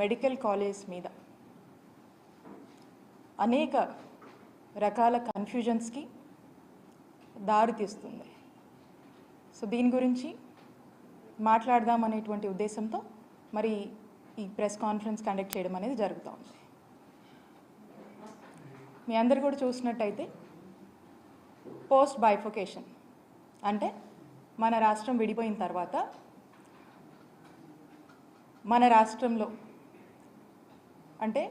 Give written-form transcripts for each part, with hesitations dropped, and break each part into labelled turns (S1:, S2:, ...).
S1: Medical college మీద అనేక రకాల కన్ఫ్యూజన్స్కి దారితీస్తుంది. సో దీని గురించి మాట్లాడదాం అనేటువంటి ఉద్దేశంతో మరి ఈ ప్రెస్ కాన్ఫరెన్స్ కండక్ట్ చేయడం అనేది జరుగుతూ ఉంది. మీ అందరు కూడా చూసినట్టయితే పోస్ట్ బైఫోకేషన్ అంటే మన రాష్ట్రం విడిపోయిన తర్వాత మన రాష్ట్రంలో అంటే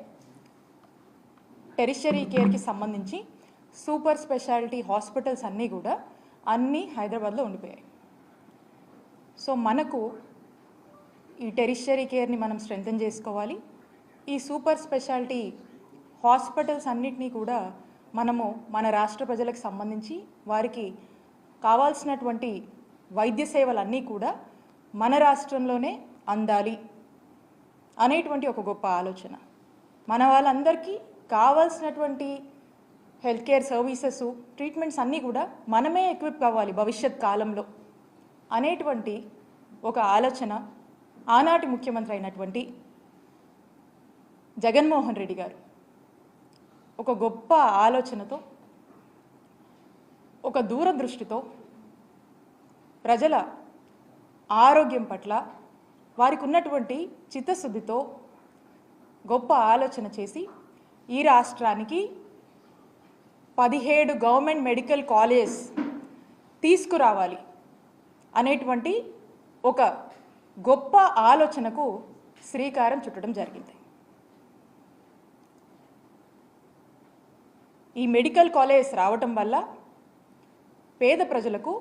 S1: టెరిషరీ కేర్కి సంబంధించి సూపర్ స్పెషాలిటీ హాస్పిటల్స్ అన్నీ హైదరాబాద్లో ఉండిపోయాయి. సో మనకు ఈ టెరిషరీ కేర్ని మనం స్ట్రెంథెన్ చేసుకోవాలి. ఈ సూపర్ స్పెషాలిటీ హాస్పిటల్స్ అన్నిటినీ కూడా మనము మన రాష్ట్ర ప్రజలకు సంబంధించి వారికి కావాల్సినటువంటి వైద్య సేవలన్నీ కూడా మన రాష్ట్రంలోనే అందాలి అనేటువంటి ఒక గొప్ప ఆలోచన. మన వాళ్ళందరికీ కావాల్సినటువంటి హెల్త్ కేర్ సర్వీసెస్ ట్రీట్మెంట్స్ అన్నీ కూడా మనమే ఎక్విప్ కావాలి భవిష్యత్ కాలంలో అనేటువంటి ఒక ఆలోచన ఆనాటి ముఖ్యమంత్రి అయినటువంటి జగన్మోహన్ రెడ్డి గారు ఒక గొప్ప ఆలోచనతో ఒక దూరదృష్టితో ప్రజల ఆరోగ్యం పట్ల వారికి ఉన్నటువంటి చిత్తశుద్ధితో గొప్ప ఆలోచన చేసి ఈ రాష్ట్రానికి 17 గవర్నమెంట్ మెడికల్ కాలేజ్ తీసుకురావాలి అనేటువంటి ఒక గొప్ప ఆలోచనకు శ్రీకారం చుట్టడం జరిగింది. ఈ మెడికల్ కాలేజ్ రావటం వల్ల పేద ప్రజలకు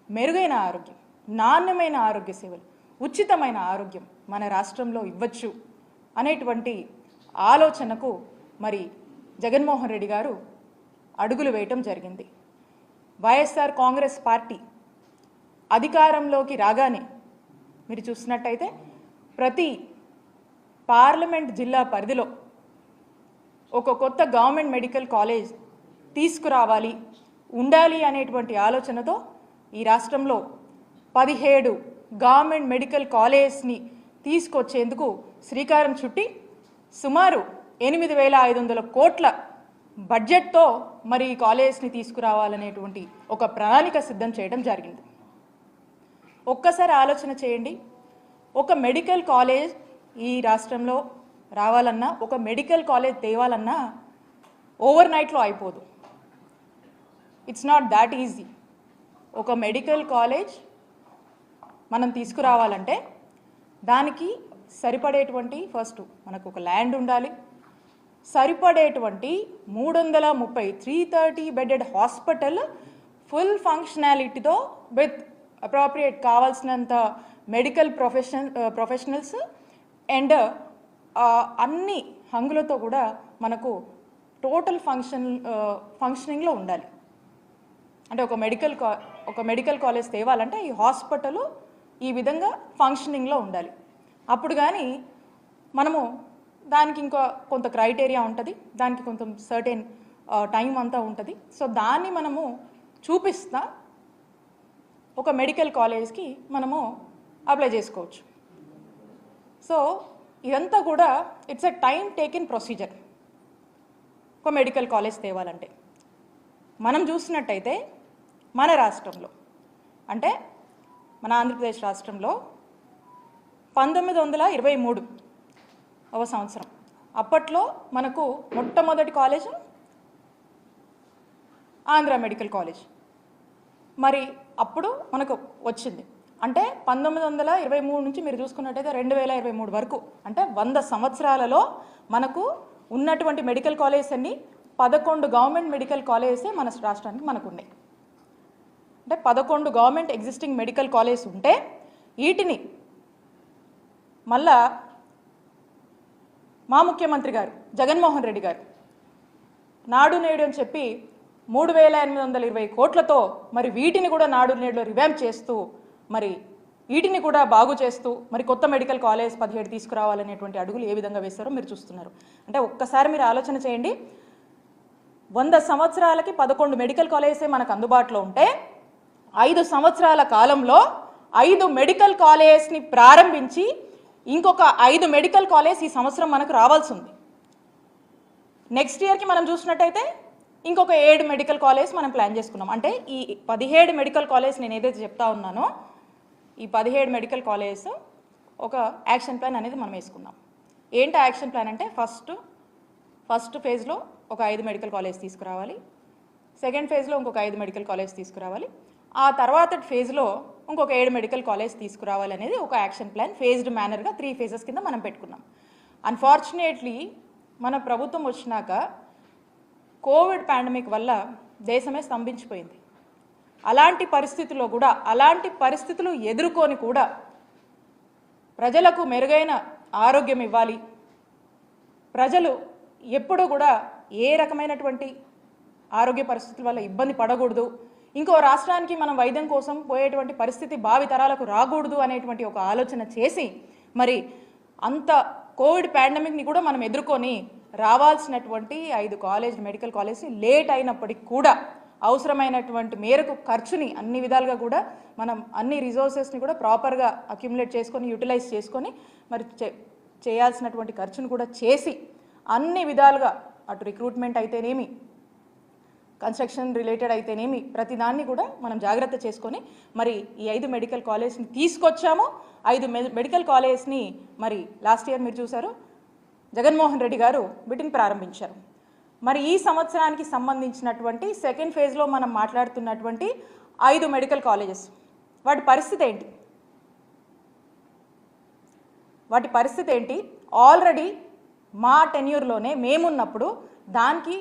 S1: మెరుగైన ఆరోగ్యం, నాణ్యమైన ఆరోగ్య సేవలు, ఉచితమైన ఆరోగ్యం మన రాష్ట్రంలో ఇవ్వచ్చు అనేటువంటి ఆలోచనకు మరి జగన్మోహన్ రెడ్డి గారు అడుగులు వేయటం జరిగింది. వైఎస్ఆర్ కాంగ్రెస్ పార్టీ అధికారంలోకి రాగానే మీరు చూసినట్టయితే ప్రతి పార్లమెంట్ జిల్లా పరిధిలో ఒక కొత్త గవర్నమెంట్ మెడికల్ కాలేజ్ తీసుకురావాలి ఉండాలి అనేటువంటి ఆలోచనతో ఈ రాష్ట్రంలో 17 గవర్నమెంట్ మెడికల్ కాలేజ్ని తీసుకొచ్చేందుకు శ్రీకారం చుట్టి సుమారు 8,500 కోట్ల బడ్జెట్తో మరి ఈ కాలేజ్ని తీసుకురావాలనేటువంటి ఒక ప్రణాళిక సిద్ధం చేయడం జరిగింది. ఒక్కసారి ఆలోచన చేయండి, ఒక మెడికల్ కాలేజ్ ఈ రాష్ట్రంలో రావాలన్నా, ఒక మెడికల్ కాలేజ్ తేవాలన్నా ఓవర్ నైట్లో అయిపోదు. It's not that easy. ఒక మెడికల్ కాలేజ్ మనం తీసుకురావాలంటే దానికి సరిపడేటువంటి ఫస్ట్ మనకు ఒక ల్యాండ్ ఉండాలి, సరిపడేటువంటి 330 బెడెడ్ హాస్పిటల్ ఫుల్ ఫంక్షనాలిటీతో విత్ అప్రోప్రియేట్ కావాల్సినంత మెడికల్ ప్రొఫెషనల్స్ అండ్ అన్ని హంగులతో కూడా మనకు టోటల్ ఫంక్షనింగ్లో ఉండాలి. అంటే ఒక మెడికల్ కాలేజ్ తేవాలంటే ఈ హాస్పిటల్ ఈ విధంగా ఫంక్షనింగ్లో ఉండాలి. అప్పుడు కానీ మనము దానికి ఇంకా కొంత క్రైటీరియా ఉంటుంది, దానికి కొంత సర్టెన్ టైం అంతా ఉంటుంది. సో దాన్ని మనము చూపిస్తా ఒక మెడికల్ కాలేజ్కి మనము అప్లై చేసుకోవచ్చు. సో ఇదంతా కూడా it's a time taken procedure. ఒక మెడికల్ కాలేజ్ తేవాలంటే మనం చూసినట్టయితే మన రాష్ట్రంలో అంటే మన ఆంధ్రప్రదేశ్ రాష్ట్రంలో 1923 సంవత్సరం అప్పట్లో మనకు మొట్టమొదటి కాలేజ్ ఆంధ్ర మెడికల్ కాలేజ్ మరి అప్పుడు మనకు వచ్చింది. అంటే 1923 నుంచి మీరు చూసుకున్నట్టయితే 2023 వరకు అంటే 100 సంవత్సరాలలో మనకు ఉన్నటువంటి మెడికల్ కాలేజెస్ అన్ని 11 గవర్నమెంట్ మెడికల్ కాలేజెసే మన రాష్ట్రానికి మనకు ఉన్నాయి. అంటే 11 గవర్నమెంట్ ఎగ్జిస్టింగ్ మెడికల్ కాలేజ్ ఉంటే వీటిని మళ్ళా మా ముఖ్యమంత్రి గారు జగన్మోహన్ రెడ్డి గారు నాడు నేడు అని చెప్పి 3,820 కోట్లతో మరి వీటిని కూడా నాడు నేడులో రివాంప్ చేస్తూ మరి వీటిని కూడా బాగు చేస్తూ మరి కొత్త మెడికల్ కాలేజ్ 17 తీసుకురావాలనేటువంటి అడుగులు ఏ విధంగా వేస్తారో మీరు చూస్తున్నారు. అంటే ఒక్కసారి మీరు ఆలోచన చేయండి, 100 సంవత్సరాలకి 11 మెడికల్ కాలేజెసే మనకు అందుబాటులో ఉంటే 5 సంవత్సరాల కాలంలో 5 మెడికల్ కాలేజెస్ని ప్రారంభించి ఇంకొక 5 మెడికల్ కాలేజ్ ఈ సంవత్సరం మనకు రావాల్సి ఉంది. నెక్స్ట్ ఇయర్కి మనం చూసినట్టయితే ఇంకొక 7 మెడికల్ కాలేజ్ మనం ప్లాన్ చేసుకున్నాం. అంటే ఈ 17 మెడికల్ కాలేజ్ నేను ఏదైతే చెప్తా ఉన్నానో ఈ 17 మెడికల్ కాలేజ్ ఒక యాక్షన్ ప్లాన్ అనేది మనం వేసుకున్నాం. ఏంటి యాక్షన్ ప్లాన్ అంటే ఫస్ట్ ఫేజ్లో ఒక 5 మెడికల్ కాలేజ్ తీసుకురావాలి, సెకండ్ ఫేజ్లో ఇంకొక 5 మెడికల్ కాలేజ్ తీసుకురావాలి, ఆ తర్వాత ఫేజ్లో ఇంకొక 7 మెడికల్ కాలేజ్ తీసుకురావాలి అనేది ఒక యాక్షన్ ప్లాన్ ఫేజ్డ్ మేనర్గా 3 ఫేజెస్ కింద మనం పెట్టుకున్నాం. అన్ఫార్చునేట్లీ మన ప్రభుత్వం వచ్చినాక కోవిడ్ పాండమిక్ వల్ల దేశమే స్తంభించిపోయింది. అలాంటి పరిస్థితులు ఎదుర్కొని కూడా ప్రజలకు మెరుగైన ఆరోగ్యం ఇవ్వాలి, ప్రజలు ఎప్పుడూ కూడా ఏ రకమైనటువంటి ఆరోగ్య పరిస్థితుల వల్ల ఇబ్బంది పడకూడదు, ఇంకో రాష్ట్రానికి మనం వైద్యం కోసం పోయేటువంటి పరిస్థితి భావితరాలకు రాకూడదు అనేటువంటి ఒక ఆలోచన చేసి మరి అంత కోవిడ్ పాండమిక్ని కూడా మనం ఎదుర్కొని రావాల్సినటువంటి 5 మెడికల్ కాలేజ్ లేట్ అయినప్పటికీ కూడా అవసరమైనటువంటి మేరకు ఖర్చుని అన్ని విధాలుగా కూడా మనం అన్ని రిసోర్సెస్ని కూడా ప్రాపర్గా అక్యుములేట్ చేసుకొని యూటిలైజ్ చేసుకొని మరి చేయాల్సినటువంటి ఖర్చును కూడా చేసి అన్ని విధాలుగా అటు రిక్రూట్మెంట్ అయితేనేమి, కన్స్ట్రక్షన్ రిలేటెడ్ అయితేనేమి ప్రతిదాన్ని కూడా మనం జాగ్రత్త చేసుకొని మరి ఈ 5 మెడికల్ కాలేజ్ని తీసుకొచ్చాము. 5 మెడికల్ కాలేజ్ని మరి లాస్ట్ ఇయర్ మీరు చూశారు, జగన్మోహన్ రెడ్డి గారు వీటిని ప్రారంభించారు. మరి ఈ సంవత్సరానికి సంబంధించినటువంటి సెకండ్ ఫేజ్లో మనం మాట్లాడుతున్నటువంటి 5 మెడికల్ కాలేజెస్ వాటి పరిస్థితి ఏంటి? ఆల్రెడీ మా టెన్యూర్లోనే మేమున్నప్పుడు దానికి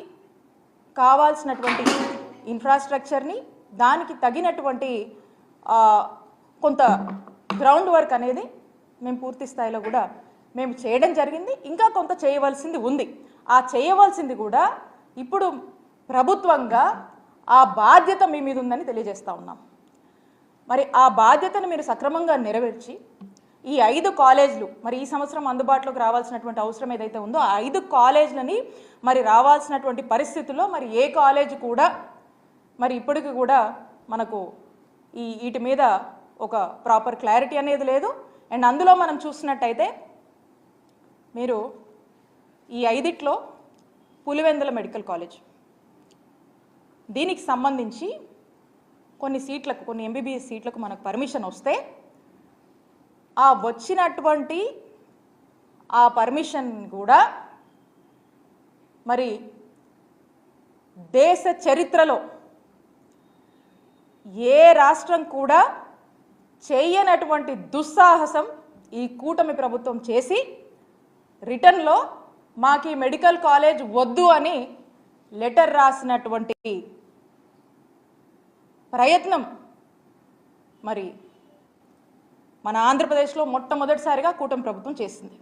S1: కావాల్సినటువంటి ఇన్ఫ్రాస్ట్రక్చర్ని, దానికి తగినటువంటి కొంత గ్రౌండ్ వర్క్ అనేది మేము పూర్తి స్థాయిలో కూడా మేము చేయడం జరిగింది. ఇంకా కొంత చేయవలసింది ఉంది. ఆ చేయవలసింది కూడా ఇప్పుడు ప్రభుత్వంగా ఆ బాధ్యత మీ మీద ఉందని తెలియజేస్తూ ఉన్నాం. మరి ఆ బాధ్యతను మీరు సక్రమంగా నెరవేర్చి ఈ 5 కాలేజీలు మరి ఈ సంవత్సరం అందుబాటులోకి రావాల్సినటువంటి అవసరం ఏదైతే ఉందో ఆ 5 కాలేజీలని మరి రావాల్సినటువంటి పరిస్థితుల్లో మరి ఏ కాలేజ్ కూడా మరి ఇప్పటికి కూడా మనకు వీటి మీద ఒక ప్రాపర్ క్లారిటీ అనేది లేదు. అండ్ అందులో మనం చూసినట్టయితే మీరు ఈ 5లో పులివెందుల మెడికల్ కాలేజ్ దీనికి సంబంధించి కొన్ని ఎంబీబీఎస్ సీట్లకు మనకు పర్మిషన్ వస్తే ఆ వచ్చినటువంటి ఆ పర్మిషన్ కూడా మరి దేశ చరిత్రలో ఏ రాష్ట్రం కూడా చేయనటువంటి దుస్సాహసం ఈ కూటమి ప్రభుత్వం చేసి రిటర్న్లో మాకు ఈ మెడికల్ కాలేజ్ వద్దు అని లెటర్ రాసినటువంటి ప్రయత్నం మరి మన ఆంధ్రప్రదేశ్లో మొట్టమొదటిసారిగా కూటమి ప్రభుత్వం చేసింది.